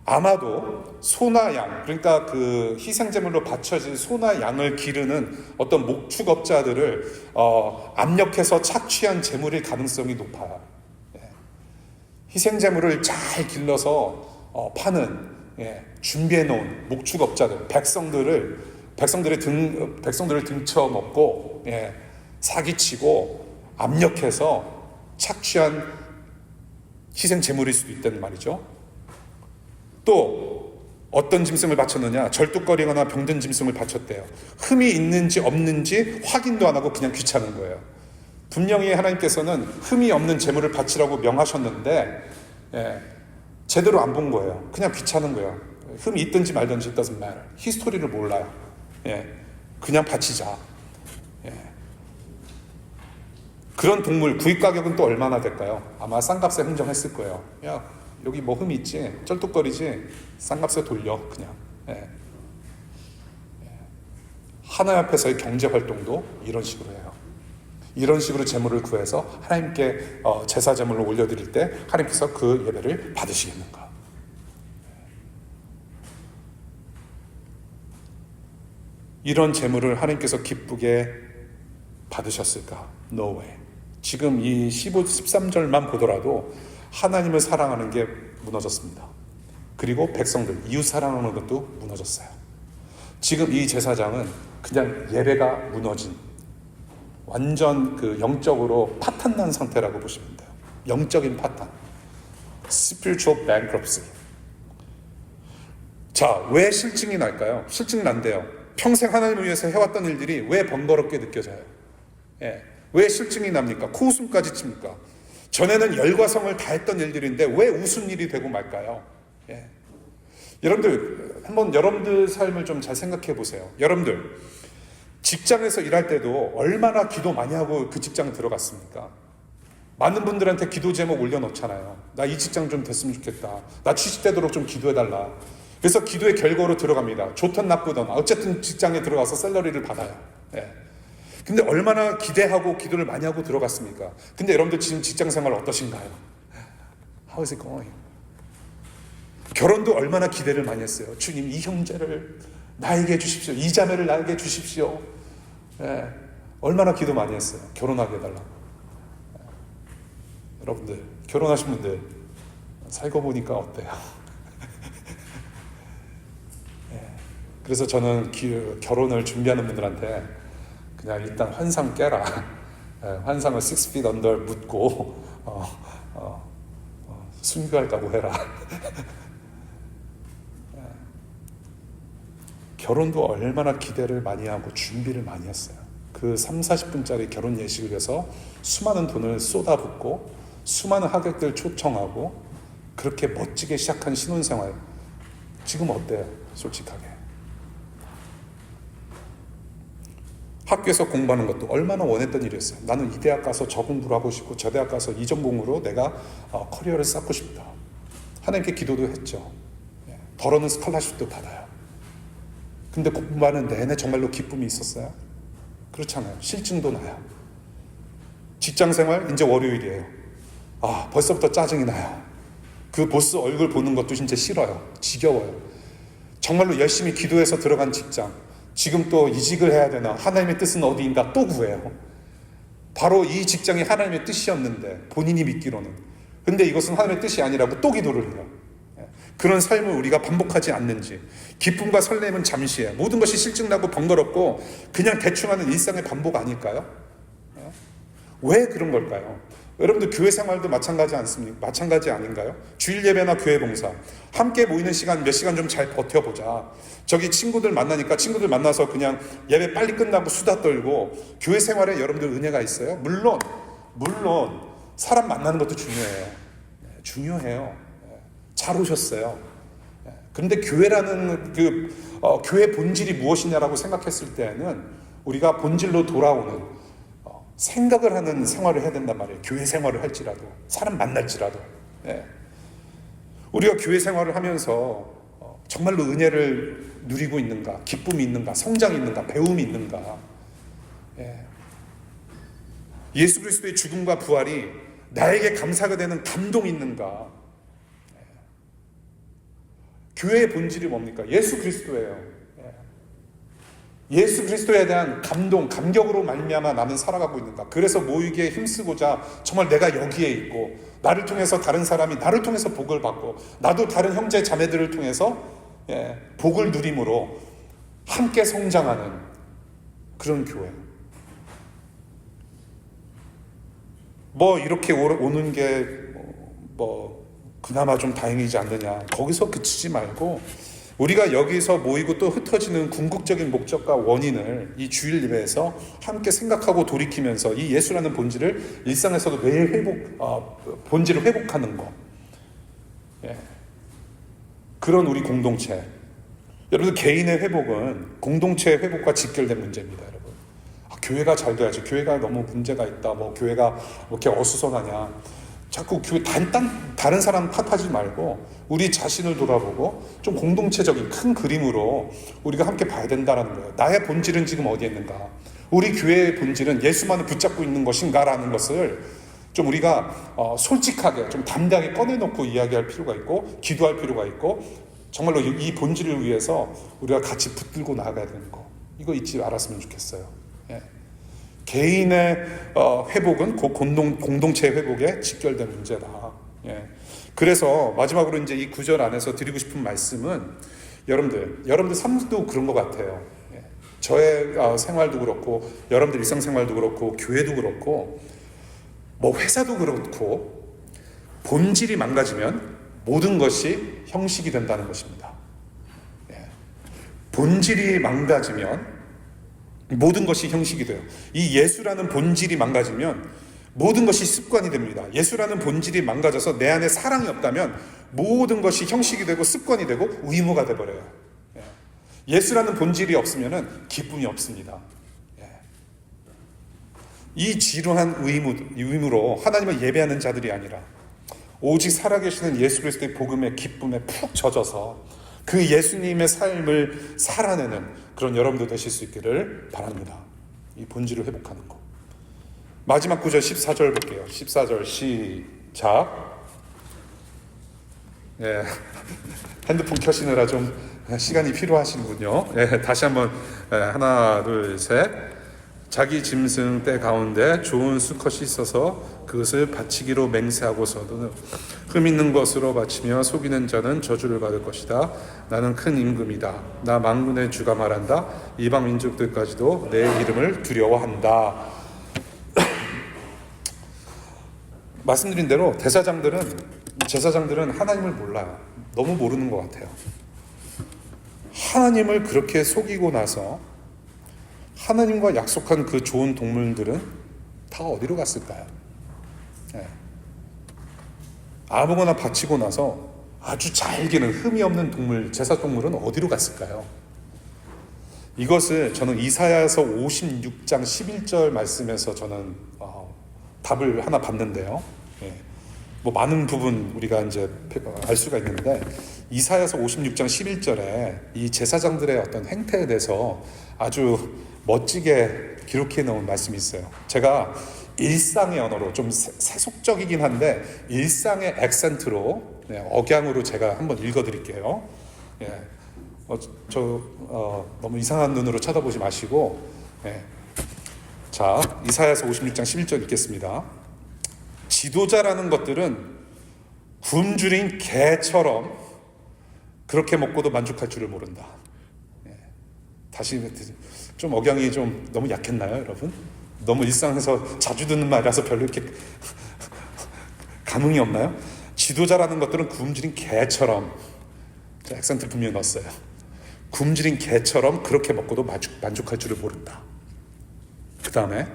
아마도 소나 양, 그러니까 그 희생제물로 바쳐진 소나 양을 기르는 어떤 목축업자들을 압력해서 착취한 재물일 가능성이 높아요. 희생제물을 잘 길러서 파는 준비해 놓은 목축업자들, 백성들의 등쳐먹고 사기치고 압력해서 착취한 희생제물일 수도 있다는 말이죠. 또 어떤 짐승을 바쳤느냐? 절뚝거리거나 병든 짐승을 바쳤대요. 흠이 있는지 없는지 확인도 안 하고 그냥 귀찮은 거예요. 분명히 하나님께서는 흠이 없는 제물을 바치라고 명하셨는데 제대로 안 본 거예요. 그냥 귀찮은 거예요. 흠이 있든지 말든지 it doesn't matter. 히스토리를 몰라요. 그냥 바치자. 그런 동물 구입 가격은 또 얼마나 될까요? 아마 싼값에 흥정했을 거예요. 야, 여기 뭐 흠이 있지? 쩔뚝거리지? 싼값에 돌려 그냥. 하나님 앞에서의 경제활동도 이런 식으로 해요. 이런 식으로 재물을 구해서 하나님께 제사 제물로 올려드릴 때 하나님께서 그 예배를 받으시겠는가? 이런 재물을 하나님께서 기쁘게 받으셨을까? No way. 지금 이 15, 13절만 보더라도 하나님을 사랑하는 게 무너졌습니다. 그리고 백성들, 이웃 사랑하는 것도 무너졌어요. 지금 이 제사장은 그냥 예배가 무너진, 완전 그 영적으로 파탄난 상태라고 보시면 돼요. 영적인 파탄. Spiritual bankruptcy. 자, 왜 실증이 날까요? 실증 난대요. 평생 하나님을 위해서 해왔던 일들이 왜 번거롭게 느껴져요? 예. 왜 실증이 납니까? 코웃음까지 칩니까? 전에는 열과 성을 다했던 일들인데 왜 웃은 일이 되고 말까요? 예. 여러분들, 한번 여러분들 삶을 좀 잘 생각해 보세요. 여러분들, 직장에서 일할 때도 얼마나 기도 많이 하고 그 직장에 들어갔습니까? 많은 분들한테 기도 제목 올려놓잖아요. 나 이 직장 좀 됐으면 좋겠다. 나 취직되도록 좀 기도해달라. 그래서 기도의 결과로 들어갑니다. 좋든 나쁘든 어쨌든 직장에 들어가서 샐러리를 받아요. 예. 근데 얼마나 기대하고 기도를 많이 하고 들어갔습니까? 근데 여러분들 지금 직장 생활 어떠신가요? How is it going? 결혼도 얼마나 기대를 많이 했어요. 주님, 이 형제를 나에게 주십시오. 이 자매를 나에게 주십시오. 예. 얼마나 기도 많이 했어요. 결혼하게 해달라. 예. 여러분들, 결혼하신 분들 살고 보니까 어때요? 예. 그래서 저는 결혼을 준비하는 분들한테 그냥 일단 환상 깨라. 예. 환상을 6 feet under 묻고 순교할까고 해라. 결혼도 얼마나 기대를 많이 하고 준비를 많이 했어요. 그 30-40분짜리 결혼 예식을 위해서 수많은 돈을 쏟아붓고 수많은 하객들 초청하고 그렇게 멋지게 시작한 신혼생활, 지금 어때요? 솔직하게. 학교에서 공부하는 것도 얼마나 원했던 일이었어요. 나는 이 대학 가서 저 공부를 하고 싶고 저 대학 가서 이 전공으로 내가 커리어를 쌓고 싶다. 하나님께 기도도 했죠. 더러는 스칼라십도 받아요. 근데 공부하는 내내 정말로 기쁨이 있었어요? 그렇잖아요. 실증도 나요. 직장생활 이제 월요일이에요. 벌써부터 짜증이 나요. 그 보스 얼굴 보는 것도 진짜 싫어요. 지겨워요. 정말로 열심히 기도해서 들어간 직장, 지금 또 이직을 해야 되나? 하나님의 뜻은 어디인가? 또 구해요. 바로 이 직장이 하나님의 뜻이었는데 본인이 믿기로는. 근데 이것은 하나님의 뜻이 아니라고 또 기도를 해요. 그런 삶을 우리가 반복하지 않는지. 기쁨과 설렘은 잠시에, 모든 것이 실증나고 번거롭고 그냥 대충 하는 일상의 반복 아닐까요? 왜 그런 걸까요? 여러분들 교회 생활도 마찬가지 않습니까? 마찬가지 아닌가요? 주일 예배나 교회 봉사 함께 모이는 시간 몇 시간 좀 잘 버텨보자. 저기 친구들 만나니까 친구들 만나서 그냥 예배 빨리 끝나고 수다 떨고. 교회 생활에 여러분들 은혜가 있어요? 물론 사람 만나는 것도 중요해요. 잘 오셨어요. 그런데 교회라는 교회 본질이 무엇이냐라고 생각했을 때는 우리가 본질로 돌아오는 생각을 하는 생활을 해야 된단 말이에요. 교회 생활을 할지라도, 사람 만날지라도. 우리가 교회 생활을 하면서 정말로 은혜를 누리고 있는가, 기쁨이 있는가, 성장이 있는가, 배움이 있는가. 예수 그리스도의 죽음과 부활이 나에게 감사가 되는 감동이 있는가. 교회의 본질이 뭡니까? 예수 그리스도예요. 예수 그리스도에 대한 감격으로 말미암아 나는 살아가고 있는가. 그래서 모이기에 힘쓰고자 정말 내가 여기에 있고, 나를 통해서 다른 사람이 나를 통해서 복을 받고, 나도 다른 형제 자매들을 통해서 복을 누림으로 함께 성장하는 그런 교회. 이렇게 오는 게 그나마 좀 다행이지 않느냐. 거기서 그치지 말고 우리가 여기서 모이고 또 흩어지는 궁극적인 목적과 원인을 이 주일 예배에서 함께 생각하고 돌이키면서 이 예수라는 본질을 일상에서도 매일 본질을 회복하는 거. 그런 우리 공동체. 여러분, 개인의 회복은 공동체의 회복과 직결된 문제입니다, 여러분. 교회가 잘 돼야지. 교회가 너무 문제가 있다. 교회가 이렇게 어수선하냐. 자꾸 다른 사람 탓하지 말고 우리 자신을 돌아보고 좀 공동체적인 큰 그림으로 우리가 함께 봐야 된다는 거예요. 나의 본질은 지금 어디에 있는가? 우리 교회의 본질은 예수만을 붙잡고 있는 것인가라는 것을 좀 우리가 솔직하게 좀 담대하게 꺼내놓고 이야기할 필요가 있고, 기도할 필요가 있고, 정말로 이 본질을 위해서 우리가 같이 붙들고 나아가야 되는 거, 이거 잊지 않았으면 좋겠어요. 개인의 회복은 곧 공동체의 회복에 직결된 문제다. 그래서 마지막으로 이제 이 구절 안에서 드리고 싶은 말씀은 여러분들 삶도 그런 것 같아요. 저의 생활도 그렇고, 여러분들 일상생활도 그렇고, 교회도 그렇고, 회사도 그렇고, 본질이 망가지면 모든 것이 형식이 된다는 것입니다. 본질이 망가지면 모든 것이 형식이 돼요. 이 예수라는 본질이 망가지면 모든 것이 습관이 됩니다. 예수라는 본질이 망가져서 내 안에 사랑이 없다면 모든 것이 형식이 되고 습관이 되고 의무가 돼버려요. 예수라는 본질이 없으면 기쁨이 없습니다. 이 지루한 의무로 하나님을 예배하는 자들이 아니라 오직 살아계시는 예수 그리스도의 복음의 기쁨에 푹 젖어서 그 예수님의 삶을 살아내는 그런 여러분도 되실 수 있기를 바랍니다. 이 본질을 회복하는 것. 마지막 구절 14절 볼게요. 14절 시작. 예, 핸드폰 켜시느라 좀 시간이 필요하시군요. 예, 다시 한번 하나 둘 셋. 자기 짐승 떼 가운데 좋은 수컷이 있어서 그것을 바치기로 맹세하고서도 흠 있는 것으로 바치며 속이는 자는 저주를 받을 것이다. 나는 큰 임금이다. 나 만군의 주가 말한다. 이방 민족들까지도 내 이름을 두려워한다. 말씀드린 대로 제사장들은 하나님을 몰라요. 너무 모르는 것 같아요. 하나님을 그렇게 속이고 나서 하나님과 약속한 그 좋은 동물들은 다 어디로 갔을까요? 네. 아무거나 바치고 나서 아주 잘 기는 흠이 없는 동물, 제사 동물은 어디로 갔을까요? 이것을 저는 이사야서 56장 11절 말씀에서 저는 답을 하나 봤는데요. 예. 뭐 많은 부분 우리가 이제 알 수가 있는데 이사야서 56장 11절에 이 제사장들의 어떤 행태에 대해서 아주 멋지게 기록해 놓은 말씀이 있어요. 제가 일상의 언어로 좀 세속적이긴 한데 일상의 액센트로 억양으로 제가 한번 읽어드릴게요. 예. 너무 이상한 눈으로 쳐다보지 마시고 예. 자, 이사야서 56장 11절 읽겠습니다. 지도자라는 것들은 굶주린 개처럼 그렇게 먹고도 만족할 줄을 모른다. 예. 다시 좀 억양이 좀 너무 약했나요, 여러분? 너무 일상에서 자주 듣는 말이라서 별로 이렇게 감흥이 없나요? 지도자라는 것들은 굶주린 개처럼, 액센트 분명히 넣었어요. 굶주린 개처럼 그렇게 먹고도 만족할 줄을 모른다. 그 다음에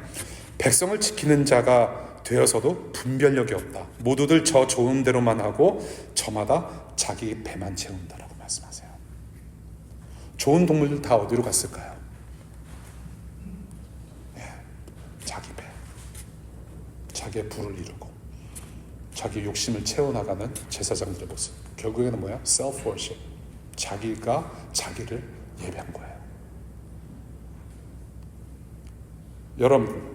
백성을 지키는 자가 되어서도 분별력이 없다. 모두들 저 좋은 대로만 하고 저마다 자기 배만 채운다라고 말씀하세요. 좋은 동물들 다 어디로 갔을까요? 자기 배, 자기의 부를 이루고 자기 욕심을 채워나가는 제사장들의 모습. 결국에는 뭐야? self-worship. 자기가 자기를 예배한 거예요. 여러분,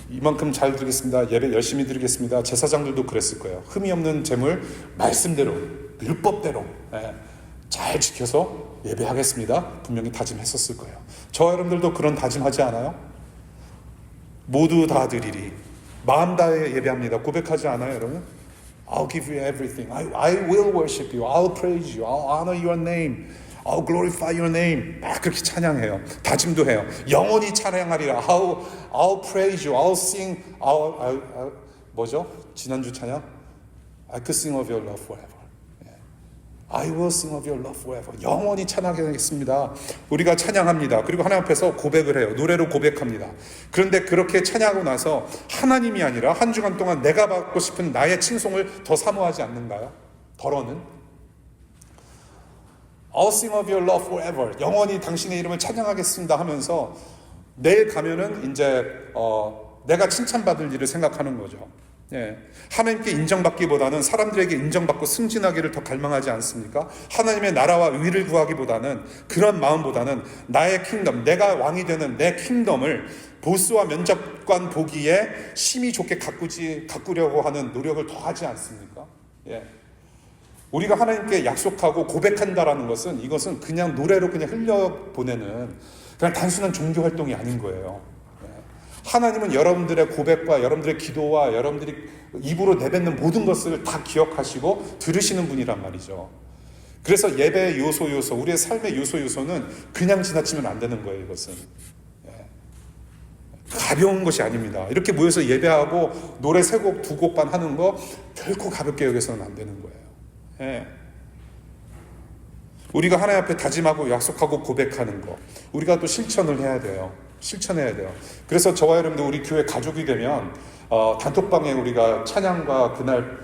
이만큼 잘 드리겠습니다. 예배 열심히 드리겠습니다. 제사장들도 그랬을 거예요. 흠이 없는 제물 말씀대로, 율법대로 잘 지켜서 예배하겠습니다. 분명히 다짐했었을 거예요. 저 여러분들도 그런 다짐하지 않아요? 모두 다 드리리. 마음 다해 예배합니다. 고백하지 않아요, 여러분? I'll give you everything. I will worship you. I'll praise you. I'll honor your name. I'll glorify your name. 막 그렇게 찬양해요. 다짐도 해요. 영원히 찬양하리라. I'll praise you. I'll sing. 뭐죠? 지난주 찬양? I could sing of your love forever. I will sing of your love forever. 영원히 찬양하겠습니다. 우리가 찬양합니다. 그리고 하나님 앞에서 고백을 해요. 노래로 고백합니다. 그런데 그렇게 찬양하고 나서 하나님이 아니라 한 주간 동안 내가 받고 싶은 나의 칭송을 더 사모하지 않는가요? 더러는 I'll sing of your love forever. 영원히 당신의 이름을 찬양하겠습니다 하면서 내일 가면은 이제 내가 칭찬받을 일을 생각하는 거죠. 예. 하나님께 인정받기보다는 사람들에게 인정받고 승진하기를 더 갈망하지 않습니까? 하나님의 나라와 의를 구하기보다는, 그런 마음보다는 나의 킹덤, 내가 왕이 되는 내 킹덤을 보스와 면접관 보기에 심히 좋게 가꾸려고 하는 노력을 더 하지 않습니까? 예. 우리가 하나님께 약속하고 고백한다라는 것은, 이것은 그냥 노래로 그냥 흘려보내는 그냥 단순한 종교 활동이 아닌 거예요. 하나님은 여러분들의 고백과 여러분들의 기도와 여러분들이 입으로 내뱉는 모든 것을 다 기억하시고 들으시는 분이란 말이죠. 그래서 예배의 요소, 우리의 삶의 요소는 그냥 지나치면 안 되는 거예요. 이것은 가벼운 것이 아닙니다. 이렇게 모여서 예배하고 노래 3곡, 2곡만 하는 거 결코 가볍게 여겨서는 안 되는 거예요. 우리가 하나님 앞에 다짐하고 약속하고 고백하는 거, 우리가 또 실천을 해야 돼요. 실천해야 돼요. 그래서 저와 여러분들 우리 교회 가족이 되면 단톡방에 우리가 찬양과 그날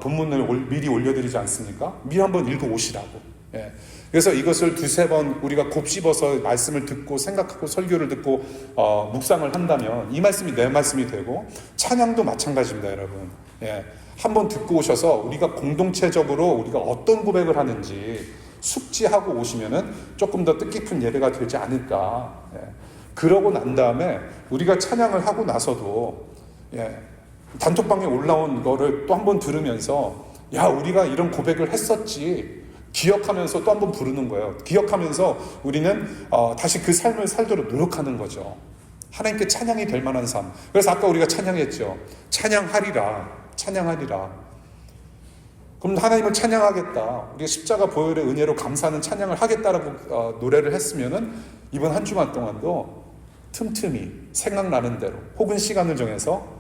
본문을 미리 올려드리지 않습니까? 미리 한번 읽어오시라고. 예. 그래서 이것을 두세 번 우리가 곱씹어서 말씀을 듣고 생각하고 설교를 듣고 묵상을 한다면 이 말씀이 내 말씀이 되고, 찬양도 마찬가지입니다, 여러분. 예. 한번 듣고 오셔서 우리가 공동체적으로 우리가 어떤 고백을 하는지 숙지하고 오시면은 조금 더 뜻깊은 예배가 되지 않을까. 예. 그러고 난 다음에 우리가 찬양을 하고 나서도 단톡방에 올라온 거를 또 한번 들으면서, 야, 우리가 이런 고백을 했었지 기억하면서 또 한번 부르는 거예요. 기억하면서 우리는 다시 그 삶을 살도록 노력하는 거죠. 하나님께 찬양이 될 만한 삶. 그래서 아까 우리가 찬양했죠. 찬양하리라. 그럼 하나님을 찬양하겠다, 우리가 십자가 보혈의 은혜로 감사하는 찬양을 하겠다라고 노래를 했으면은 이번 한 주간 동안도 틈틈이 생각나는 대로 혹은 시간을 정해서,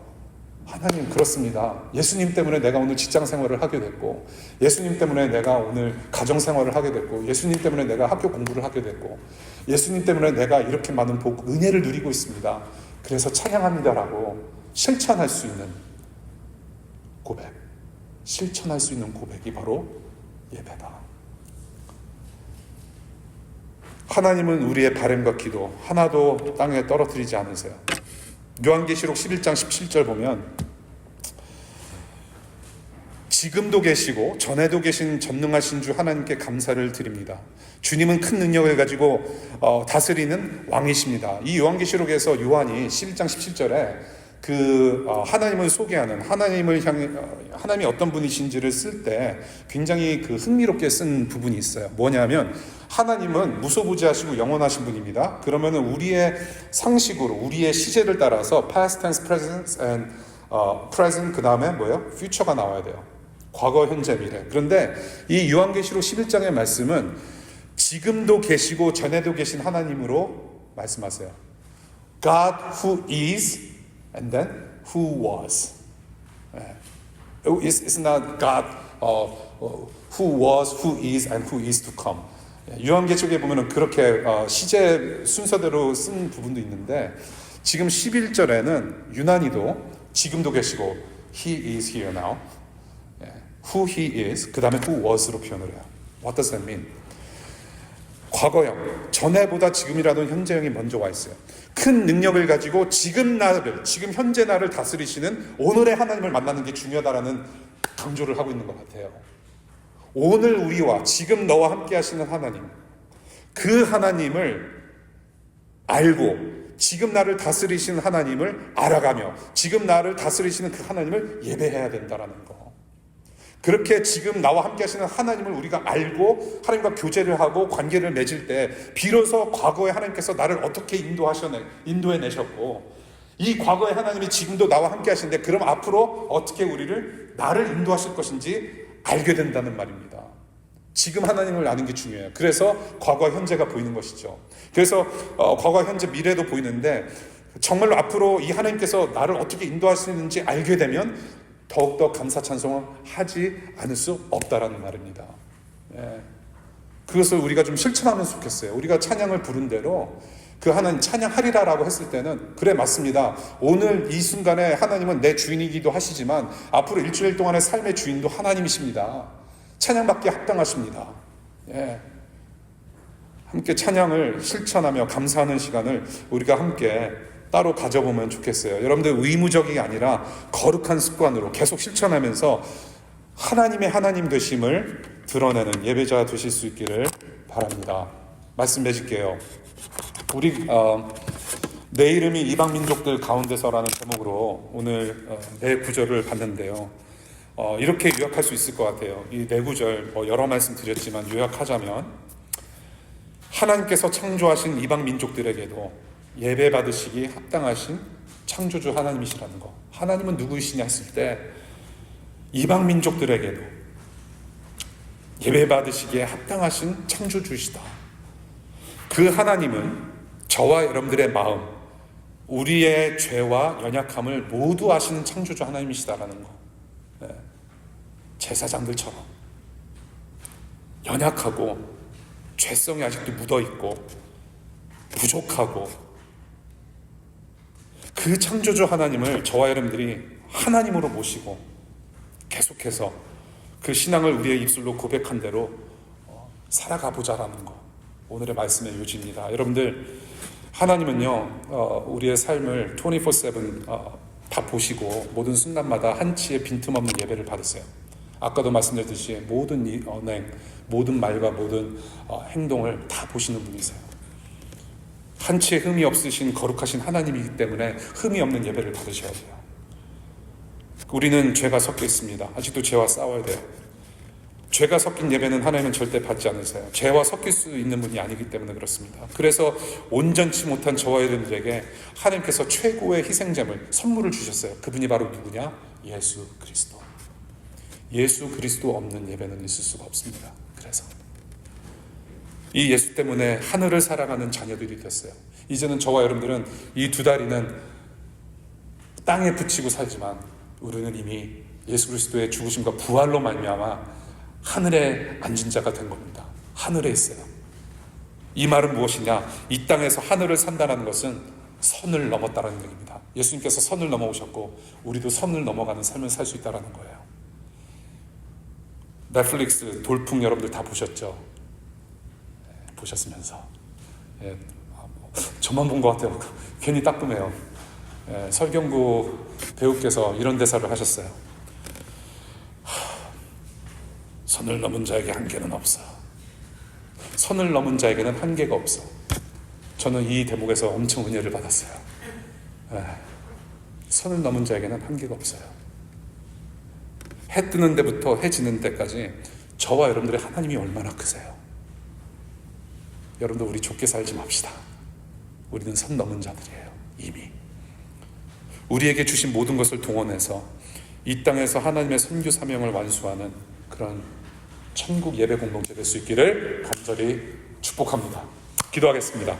하나님, 그렇습니다. 예수님 때문에 내가 오늘 직장 생활을 하게 됐고, 예수님 때문에 내가 오늘 가정 생활을 하게 됐고, 예수님 때문에 내가 학교 공부를 하게 됐고, 예수님 때문에 내가 이렇게 많은 복, 은혜를 누리고 있습니다. 그래서 찬양합니다라고 실천할 수 있는 고백, 실천할 수 있는 고백이 바로 예배다. 하나님은 우리의 바람과 기도 하나도 땅에 떨어뜨리지 않으세요. 요한계시록 11장 17절 보면, 지금도 계시고 전에도 계신 전능하신 주 하나님께 감사를 드립니다. 주님은 큰 능력을 가지고 다스리는 왕이십니다. 이 요한계시록에서 요한이 11장 17절에 하나님을 소개하는, 하나님이 어떤 분이신지를 쓸 때 굉장히 흥미롭게 쓴 부분이 있어요. 뭐냐면, 하나님은 무소부지하시고 영원하신 분입니다. 그러면은 우리의 상식으로, 우리의 시제를 따라서 past tense, present and present, 그 다음에 뭐예요? future가 나와야 돼요. 과거, 현재, 미래. 그런데 이 요한계시록 11장의 말씀은 지금도 계시고 전에도 계신 하나님으로 말씀하세요. God who is and then who was. It's not God who was, who is, and who is to come. 요한계시록에 보면은 그렇게 시제 순서대로 쓴 부분도 있는데, 지금 11절에는 유난히도 지금도 계시고 He is here now, who He is, 그 다음에 who was로 표현을 해요. What does that mean? 과거형, 전에보다 지금이라도 현재형이 먼저 와 있어요. 큰 능력을 가지고 지금 현재 나를 다스리시는 오늘의 하나님을 만나는 게 중요하다라는 강조를 하고 있는 것 같아요. 오늘 우리와 지금 너와 함께 하시는 하나님, 그 하나님을 알고 지금 나를 다스리시는 하나님을 알아가며 지금 나를 다스리시는 그 하나님을 예배해야 된다라는 거. 그렇게 지금 나와 함께 하시는 하나님을 우리가 알고 하나님과 교제를 하고 관계를 맺을 때, 비로소 과거에 하나님께서 나를 어떻게 인도해내셨고, 이 과거의 하나님이 지금도 나와 함께 하시는데, 그럼 앞으로 어떻게 나를 인도하실 것인지 알게 된다는 말입니다. 지금 하나님을 아는 게 중요해요. 그래서 과거, 현재가 보이는 것이죠. 그래서 과거, 현재, 미래도 보이는데, 정말로 앞으로 이 하나님께서 나를 어떻게 인도하시는지 알게 되면 더욱더 감사 찬송을 하지 않을 수 없다라는 말입니다. 그것을 우리가 좀 실천하면 좋겠어요. 우리가 찬양을 부른 대로 그 하나님 찬양하리라라고 했을 때는, 그래, 맞습니다. 오늘 이 순간에 하나님은 내 주인이기도 하시지만 앞으로 일주일 동안의 삶의 주인도 하나님이십니다. 찬양받기에 합당하십니다. 함께 찬양을 실천하며 감사하는 시간을 우리가 함께 따로 가져보면 좋겠어요. 여러분들 의무적이 아니라 거룩한 습관으로 계속 실천하면서 하나님의 하나님 되심을 드러내는 예배자 되실 수 있기를 바랍니다. 말씀 맺을게요. 우리 내 이름이 이방 민족들 가운데서라는 제목으로 오늘 네 구절을 봤는데요. 이렇게 요약할 수 있을 것 같아요. 이 네 구절 여러 말씀 드렸지만 요약하자면, 하나님께서 창조하신 이방 민족들에게도 예배 받으시기 합당하신 창조주 하나님이시라는 거. 하나님은 누구이시냐 했을 때 이방 민족들에게도 예배 받으시기에 합당하신 창조주시다. 그 하나님은 저와 여러분들의 마음, 우리의 죄와 연약함을 모두 아시는 창조주 하나님이시다라는 거. 제사장들처럼 연약하고 죄성이 아직도 묻어있고 부족하고, 그 창조주 하나님을 저와 여러분들이 하나님으로 모시고 계속해서 그 신앙을 우리의 입술로 고백한 대로 살아가 보자라는 거, 오늘의 말씀의 요지입니다. 여러분들, 하나님은요 우리의 삶을 24/7 다 보시고 모든 순간마다 한치의 빈틈없는 예배를 받으세요. 아까도 말씀드렸듯이 모든 언행, 모든 말과 모든 행동을 다 보시는 분이세요. 한치의 흠이 없으신 거룩하신 하나님이기 때문에 흠이 없는 예배를 받으셔야 돼요. 우리는 죄가 섞여 있습니다. 아직도 죄와 싸워야 돼요. 죄가 섞인 예배는 하나님은 절대 받지 않으세요. 죄와 섞일 수 있는 분이 아니기 때문에 그렇습니다. 그래서 온전치 못한 저와 여러분들에게 하나님께서 최고의 희생제물, 선물을 주셨어요. 그분이 바로 누구냐? 예수 그리스도. 예수 그리스도 없는 예배는 있을 수가 없습니다. 그래서 이 예수 때문에 하늘을 사랑하는 자녀들이 됐어요. 이제는 저와 여러분들은 이 두 다리는 땅에 붙이고 살지만 우리는 이미 예수 그리스도의 죽으심과 부활로 말미암아 하늘에 앉은 자가 된 겁니다. 하늘에 있어요. 이 말은 무엇이냐? 이 땅에서 하늘을 산다는 것은 선을 넘었다는 얘기입니다. 예수님께서 선을 넘어오셨고 우리도 선을 넘어가는 삶을 살 수 있다는 거예요. 넷플릭스 돌풍 여러분들 다 보셨죠? 보셨으면서 저만 본 것 같아요. 괜히 따끔해요. 설경구 배우께서 이런 대사를 하셨어요. 선을 넘은 자에게 한계는 없어. 선을 넘은 자에게는 한계가 없어. 저는 이 대목에서 엄청 은혜를 받았어요. 선을 넘은 자에게는 한계가 없어요. 해 뜨는 데부터 해 지는 데까지 저와 여러분들의 하나님이 얼마나 크세요. 여러분들, 우리 좁게 살지 맙시다. 우리는 선 넘은 자들이에요. 이미 우리에게 주신 모든 것을 동원해서 이 땅에서 하나님의 선교 사명을 완수하는 그런 천국 예배 공동체 될 수 있기를 간절히 축복합니다. 기도하겠습니다.